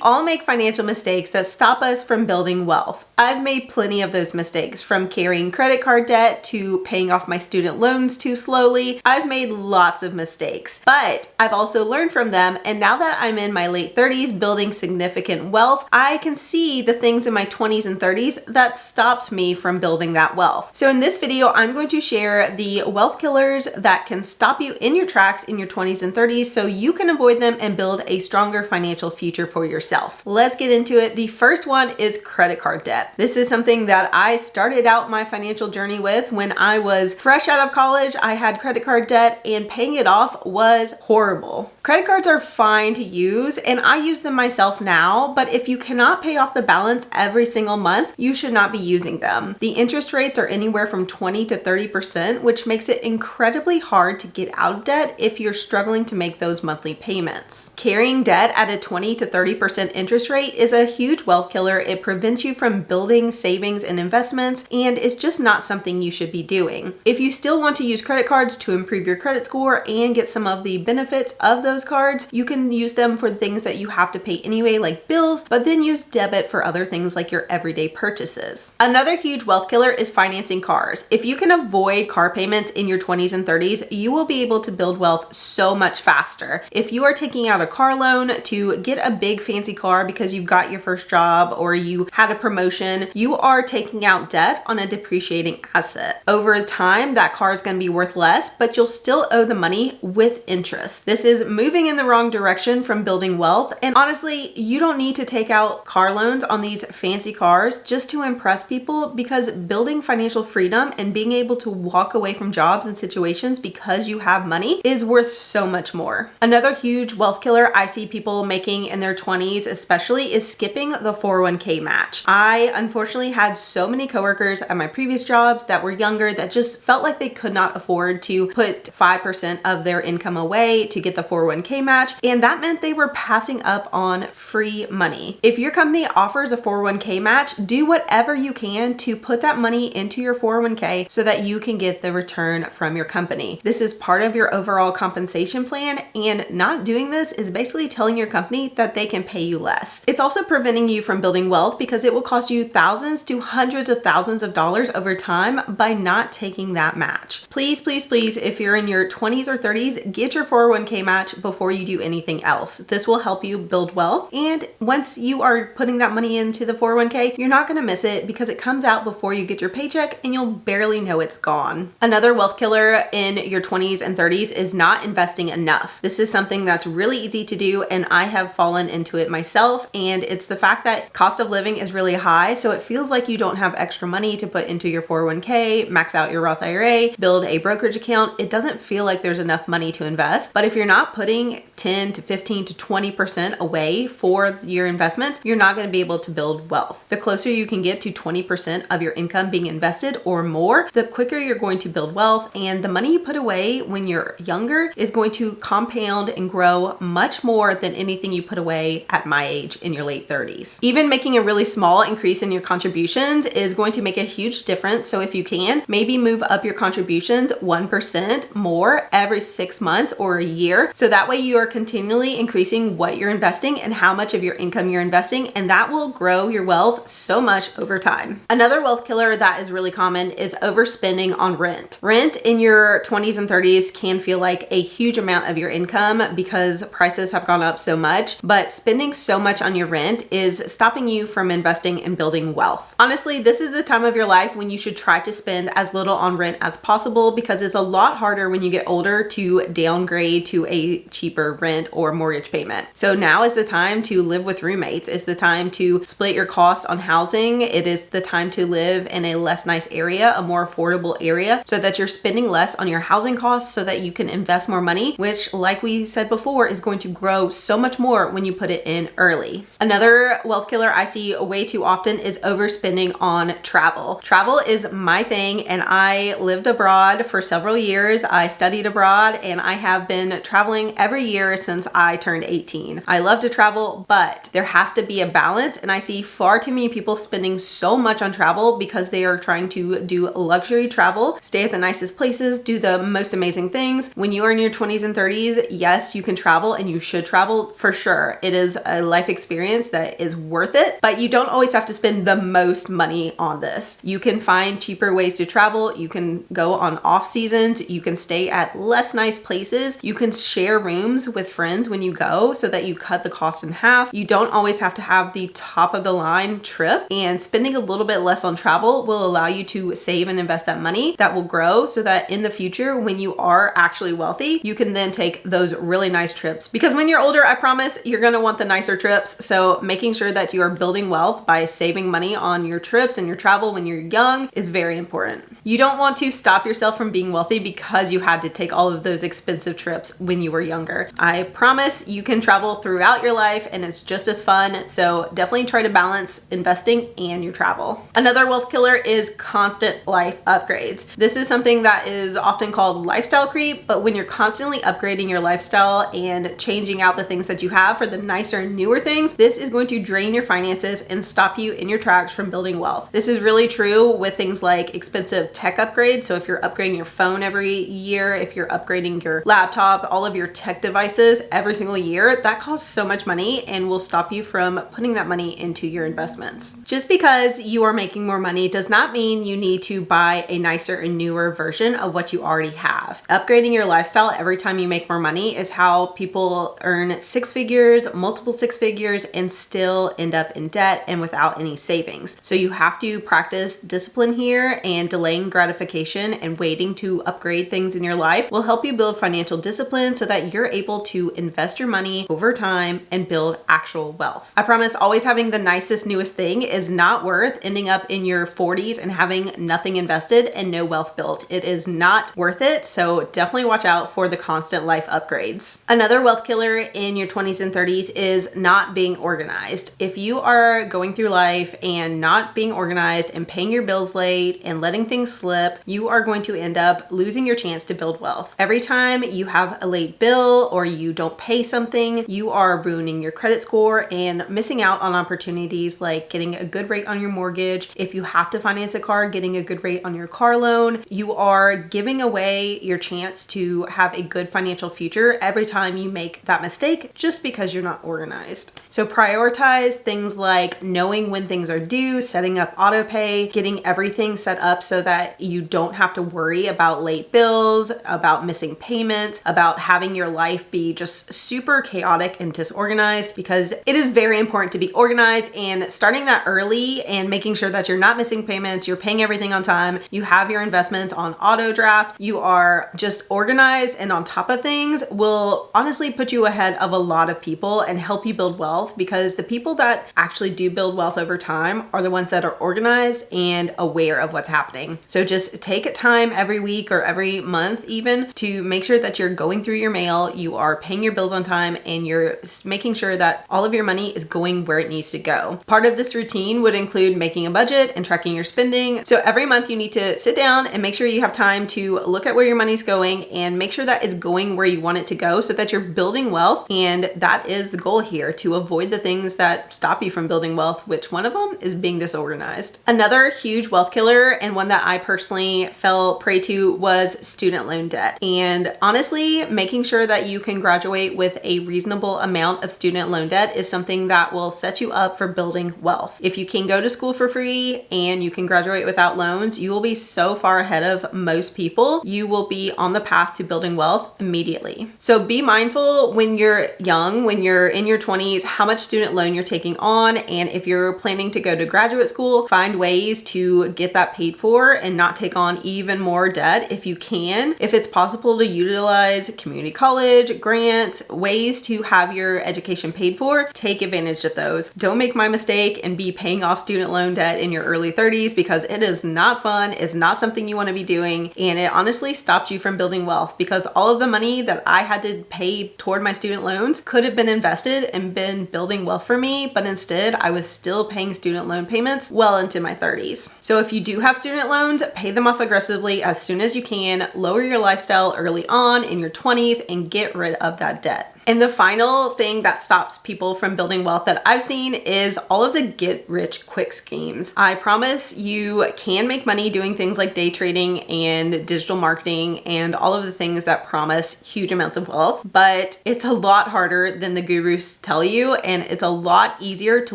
all make financial mistakes that stop us from building wealth. I've made plenty of those mistakes, from carrying credit card debt to paying off my student loans too slowly. I've made lots of mistakes, but I've also learned from them, and now that I'm in my late 30s building significant wealth, I can see the things in my 20s and 30s that stopped me from building that wealth. So in this video, I'm going to share the wealth killers that can stop you in your tracks in your 20s and 30s so you can avoid them and build a stronger financial future for yourself. Let's get into it. The first one is credit card debt. This is something that I started out my financial journey with when I was fresh out of college. I had credit card debt and paying it off was horrible. Credit cards are fine to use and I use them myself now, but if you cannot pay off the balance every single month, you should not be using them. The interest rates are anywhere from 20 to 30%, which makes it incredibly hard to get out of debt if you're struggling to make those monthly payments. Carrying debt at a 20 to 30% interest rate is a huge wealth killer. It prevents you from building savings and investments, and it's just not something you should be doing. If you still want to use credit cards to improve your credit score and get some of the benefits of those cards, you can use them for things that you have to pay anyway, like bills, but then use debit for other things like your everyday purchases. Another huge wealth killer is financing cars. If you can avoid car payments in your 20s and 30s, you will be able to build wealth so much faster. If you are taking out a car loan to get a big fancy car because you've got your first job or you had a promotion, you are taking out debt on a depreciating asset. Over time, that car is going to be worth less, but you'll still owe the money with interest. This is moving in the wrong direction from building wealth. And honestly, you don't need to take out car loans on these fancy cars just to impress people, because building financial freedom and being able to walk away from jobs and situations because you have money is worth so much more. Another huge wealth killer I see people making in their 20s especially is skipping the 401k match. I unfortunately had so many coworkers at my previous jobs that were younger that just felt like they could not afford to put 5% of their income away to get the 401k match, and that meant they were passing up on free money. If your company offers a 401k match, do whatever you can to put that money into your 401k so that you can get the return from your company. This is part of your overall compensation plan, and not doing this is basically telling your company that they can pay you less. It's also preventing you from building wealth because it will cost you thousands to hundreds of thousands of dollars over time by not taking that match. Please, please, please, if you're in your 20s or 30s, get your 401k match before you do anything else. This will help you build wealth, and once you are putting that money into the 401k, you're not going to miss it because it comes out before you get your paycheck and you'll barely know it's gone. Another wealth killer in your 20s and 30s is not investing enough. This is something that's really easy to do, and I have fallen into it myself, and it's the fact that cost of living is really high, so it feels like you don't have extra money to put into your 401k, max out your Roth IRA, build a brokerage account. It doesn't feel like there's enough money to invest, but if you're not putting 10 to 15 to 20% away for your investments, you're not going to be able to build wealth. The closer you can get to 20% of your income being invested or more, the quicker you're going to build wealth, and the money you put away when you're younger is going to compound and grow much more than anything you put away at my age in your late 30s. Even making a really small increase in your contributions is going to make a huge difference. So if you can, maybe move up your contributions 1% more every 6 months or a year. So that way you are continually increasing what you're investing and how much of your income you're investing, and that will grow your wealth so much over time. Another wealth killer that is really common is overspending on rent. Rent in your 20s and 30s can feel like a huge amount of your income because prices have gone up so much, but spending so much on your rent is stopping you from investing and building wealth. Honestly, this is the time of your life when you should try to spend as little on rent as possible, because it's a lot harder when you get older to downgrade to a cheaper rent or mortgage payment. So now is the time to live with roommates. It's the time to split your costs on housing. It is the time to live in a less nice area, a more affordable area, so that you're spending less on your housing costs so that you can invest more money, which, like we said before, is going to grow so much more when you put it in early. Another wealth killer I see way too often is overspending on travel. Travel is my thing, and I lived abroad for several years. I studied abroad, and I have been traveling every year since I turned 18. I love to travel, but there has to be a balance, and I see far too many people spending so much on travel because they are trying to do luxury travel, stay at the nicest places, do the most amazing things. When you are in your 20s and 30s, yes, you can travel and you should travel for sure. It is a life experience that is worth it, but you don't always have to spend the most money on this. You can find cheaper ways to travel. You can go on off seasons. You can stay at less nice places. You can share rooms with friends when you go so that you cut the cost in half. You don't always have to have the top of the line trip, and spending a little bit less on travel will allow you to save and invest that money that will grow so that in the future, when you are actually wealthy, you can then take those really nice trips. Because when you're older, I promise you're going to want the nicer trips. So making sure that you are building wealth by saving money on your trips and your travel when you're young is very important. You don't want to stop yourself from being wealthy because you had to take all of those expensive trips when you were younger. I promise you can travel throughout your life and it's just as fun. So definitely try to balance investing and your travel. Another wealth killer is constant life upgrades. This is something that is often called lifestyle creep, but when you're constantly upgrading your lifestyle and changing out the things that you have for the nicer, newer things, this is going to drain your finances and stop you in your tracks from building wealth. This is really true with things like expensive tech upgrades. So if you're upgrading your phone every year, if you're upgrading your laptop, all of your tech devices every single year, that costs so much money and will stop you from putting that money into your investments. Just because you are making more money does not mean you need to buy a nicer and newer version of what you already have. Upgrading your lifestyle every time you make more money is how people earn six figures, multiple six figures, and still end up in debt and without any savings. So you have to practice discipline here, and delaying gratification and waiting to upgrade things in your life will help you build financial discipline so that you're able to invest your money over time and build actual wealth. I promise always having the nicest, newest thing is not worth ending up in your 40s and having nothing invested and no wealth built. It is not worth it. So definitely watch out for the constant life upgrades. Another wealth killer in your 20s and 30s is not being organized. If you are going through life and not being organized and paying your bills late and letting things slip, you are going to end up losing your chance to build wealth. Every time you have a late bill or you don't pay something, you are ruining your credit score and missing out on opportunities like getting a good rate on your mortgage. If you have to finance a car, getting a good rate on your car loan, you are giving away your chance to have a good financial future every time you make that mistake just because you're not organized. So prioritize things like knowing when things are due, setting up auto pay, getting everything set up so that you don't have to worry about late bills, about missing payments, about having your life be just super chaotic and disorganized, because it is very important to be organized, and starting that early and making sure that you're not missing payments, you're paying everything on time, you have your investments on auto draft, you are just organized and on top of things will honestly put you ahead of a lot of people and help you build wealth, because the people that actually do build wealth over time are the ones that are organized and aware of what's happening. So just take time every week or every month even to make sure that you're going through your mail, you are paying your bills on time, and you're making sure that all of your money is going where it needs to go. Part of this routine would include making a budget and tracking your spending. So every month you need to sit down and make sure you have time to look at where your money's going and make sure that it's going where you want it to go so that you're building wealth. And that is the goal here, to avoid the things that stop you from building wealth, which one of them is being disorganized. Another huge wealth killer, and one that I personally fell prey to, was student loan debt. And honestly, making sure that you can graduate with a reasonable amount of student loan debt is something that will set you up for building wealth. If you can go to school for free and you can graduate without loans, you will be so far ahead of most people. You will be on the path to building wealth immediately. So be mindful when you're young, when you're in your 20s, how much student loan you're taking on. And if you're planning to go to graduate school, find ways to get that paid for and not take on even more debt if you can. If it's possible to utilize community college, grants, ways to have your education paid for, take advantage of those. Don't make my mistake and be paying off student loan debt in your early 30s, because it is not fun. It's not something you want to be doing. And it honestly stopped you from building wealth, because all of the money that I had to pay toward my student loans could have been invested and been building wealth for me. But instead, I was still paying student loan payments well into my 30s. So if you do have student loans, pay them off aggressively as soon as you can. Lower your lifestyle early on in your 20s and get rid of that debt. And the final thing that stops people from building wealth that I've seen is all of the get rich quick schemes. I promise you can make money doing things like day trading and digital marketing and all of the things that promise huge amounts of wealth, but it's a lot harder than the gurus tell you, and it's a lot easier to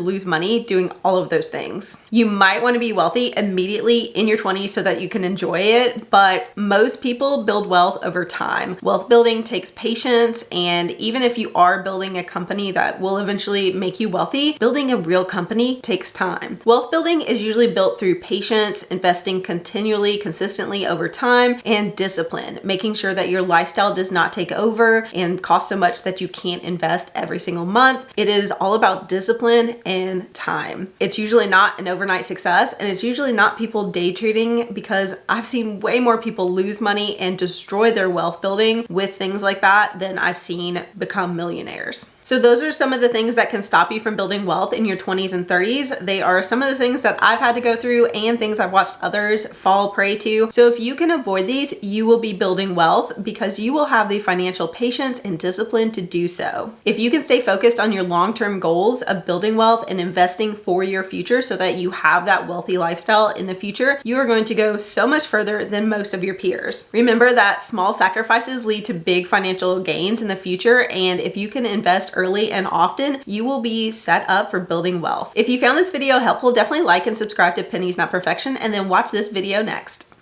lose money doing all of those things. You might want to be wealthy immediately in your 20s so that you can enjoy it, but most people build wealth over time. Wealth building takes patience, and even if you are building a company that will eventually make you wealthy, building a real company takes time. Wealth building is usually built through patience, investing continually, consistently over time, and discipline, making sure that your lifestyle does not take over and cost so much that you can't invest every single month. It is all about discipline and time. It's usually not an overnight success, and it's usually not people day trading, because I've seen way more people lose money and destroy their wealth building with things like that than I've seen become millionaires. So those are some of the things that can stop you from building wealth in your 20s and 30s. They are some of the things that I've had to go through and things I've watched others fall prey to. So if you can avoid these, you will be building wealth because you will have the financial patience and discipline to do so. If you can stay focused on your long-term goals of building wealth and investing for your future so that you have that wealthy lifestyle in the future, you are going to go so much further than most of your peers. Remember that small sacrifices lead to big financial gains in the future, and if you can invest early and often, you will be set up for building wealth. If you found this video helpful, definitely like and subscribe to Pennies Not Perfection, and then watch this video next.